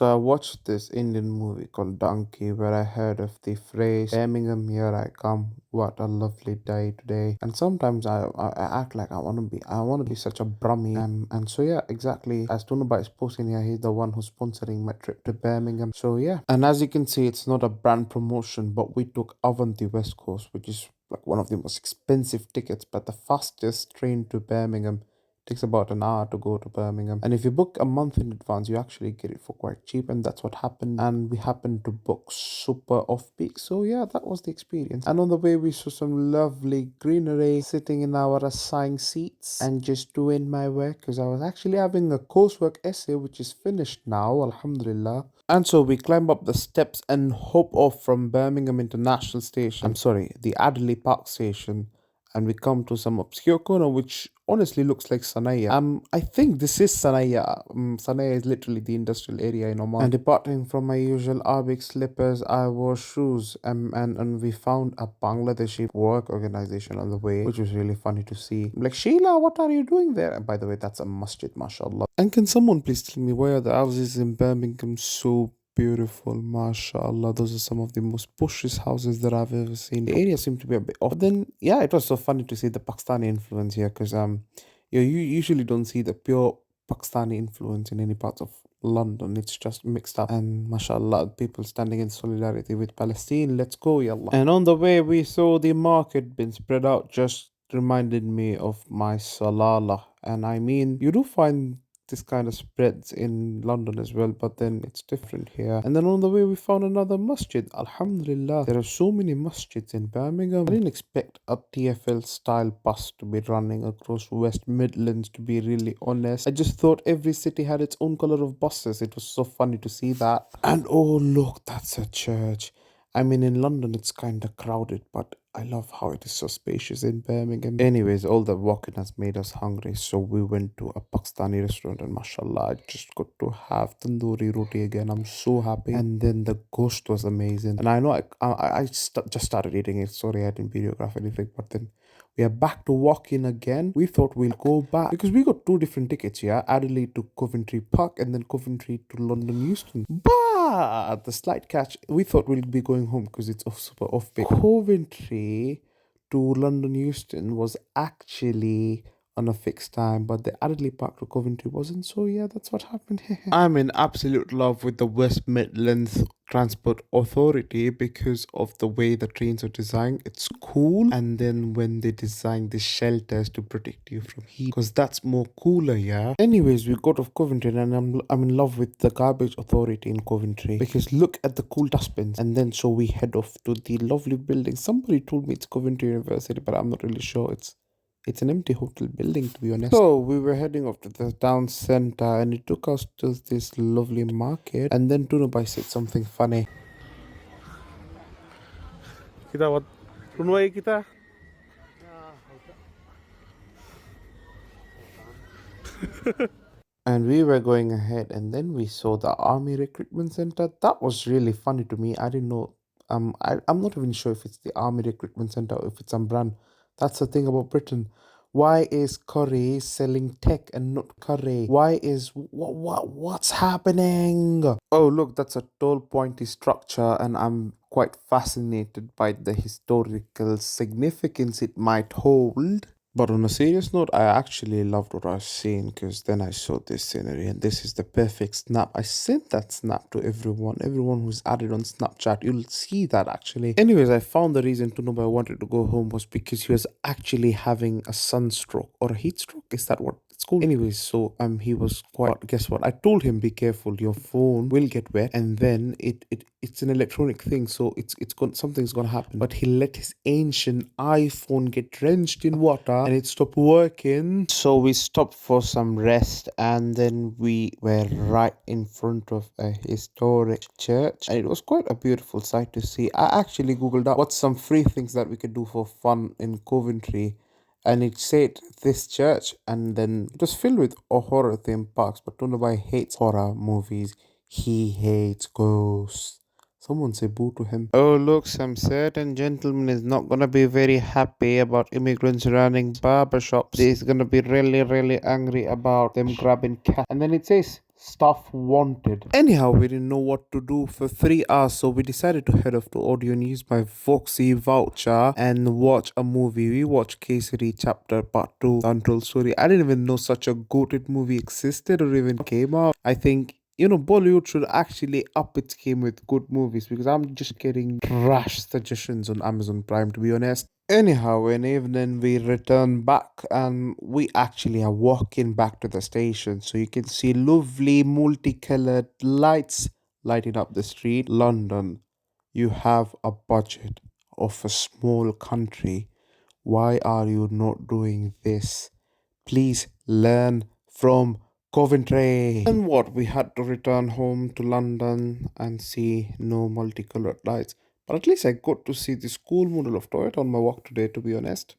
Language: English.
So I watched this Indian movie called Donkey where I heard of the phrase Birmingham, here I come. What a lovely day today. And sometimes I act like I wanna be such a Brummy. And so yeah, exactly as Tunuba is posting here, he's the one who's sponsoring my trip to Birmingham. So yeah. And as you can see, it's not a brand promotion, but we took Avanti West Coast, which is like one of the most expensive tickets, but the fastest train to Birmingham takes about an hour to go to Birmingham. And if you book a month in advance, you actually get it for quite cheap. And that's what happened. And we happened to book super off peak. So yeah, that was the experience. And on the way, we saw some lovely greenery, sitting in our assigned seats and just doing my work because I was actually having a coursework essay which is finished now, alhamdulillah. And so we climb up the steps and hop off from Birmingham International Station. I'm sorry, the Adderley Park Station, and we come to some obscure corner which honestly looks like Sanaya. I think this is Sanaya. Sanaya is literally the industrial area in Oman. And departing from my usual Arabic slippers, I wore shoes, and we found a Bangladeshi work organization on the way, which was really funny to see. I'm like, Sheila, what are you doing there? And by the way, that's a masjid, mashallah. And can someone please tell me why are the houses in Birmingham so beautiful, mashallah. Those are some of the most pushiest houses that I've ever seen. The area seemed to be a bit off. But then, yeah, it was so funny to see the Pakistani influence here because you usually don't see the pure Pakistani influence in any parts of London. It's just mixed up. And mashallah, people standing in solidarity with Palestine. Let's go, yallah. And on the way, we saw the market being spread out, just reminded me of my Salala. And I mean, you do find this kind of spreads in London as well, but then it's different here. And then on the way, we found another masjid. Alhamdulillah, there are so many masjids in Birmingham. I didn't expect a TFL style bus to be running across West Midlands, to be really honest. I just thought every city had its own color of buses. It was so funny to see that. And oh, look, that's a church. I mean, in London, it's kind of crowded, but I love how it is so spacious in Birmingham. Anyways, all the walking has made us hungry, so we went to a Pakistani restaurant, and mashallah, I just got to have tandoori roti again. I'm so happy. And then the ghost was amazing. And I know just started eating it. Sorry, I didn't videograph anything, but then we are back to walking again. We thought we'll go back because we got two different tickets, yeah? Adelaide to Coventry Park and then Coventry to London Euston. But the slight catch, we thought we'll be going home because it's super off peak. Coventry to London Euston was actually on a fixed time, but the Adelaide Park to Coventry wasn't. So yeah, that's what happened. I'm in absolute love with the West Midlands Transport Authority because of the way the trains are designed. It's cool, and then when they design the shelters to protect you from heat, because that's more cooler, yeah. Anyways, we got off Coventry, and I'm in love with the garbage authority in Coventry because look at the cool dustbins. And then so we head off to the lovely building. Somebody told me it's Coventry University, but I'm not really sure. It's an empty hotel building, to be honest. So we were heading off to the town center, and it took us to this lovely market. And then Tunubai said something funny. Kita what? Tunubai kita. And we were going ahead, and then we saw the army recruitment center. That was really funny to me. I didn't know. I'm not even sure if it's the army recruitment center or if it's some brand. That's the thing about Britain. Why is Curry selling tech and not curry? Why is what's happening? Oh, look, that's a tall, pointy structure, and I'm quite fascinated by the historical significance it might hold. But on a serious note, I actually loved what I was seeing because then I saw this scenery, and this is the perfect snap. I sent that snap to everyone who's added on Snapchat. You'll see that actually. Anyways, I found the reason Tunuba wanted to go home was because he was actually having a sunstroke or a heat stroke. Is that what it's called? Anyways, so he was quite. But guess what? I told him, be careful. Your phone will get wet, and then it's an electronic thing, so something's gonna happen. But he let his ancient iPhone get drenched in water, and it stopped working. So we stopped for some rest, and then we were right in front of a historic church, and it was quite a beautiful sight to see. I actually googled up what's some free things that we could do for fun in Coventry, and it said this church, and then it was filled with horror theme parks. But Tunabai hates horror movies. He hates ghosts. Someone say boo to him. Oh, look, some certain gentleman is not gonna be very happy about immigrants running barber shops. He's gonna be really, really angry about them grabbing cat. And then it says stuff wanted. Anyhow, we didn't know what to do for 3 hours, so we decided to head off to audio and use my Voxy voucher and watch a movie. We watched Kesari Chapter Part 2, Untold Story. I didn't even know such a goated movie existed or even came out. I think Bollywood should actually up its game with good movies because I'm just getting trash suggestions on Amazon Prime, to be honest. Anyhow, in evening we return back and we actually are walking back to the station. So you can see lovely multicolored lights lighting up the street. London, you have a budget of a small country. Why are you not doing this? Please learn from Coventry. And what? We had to return home to London and see no multicolored lights. But at least I got to see this cool model of Toyota on my walk today, to be honest.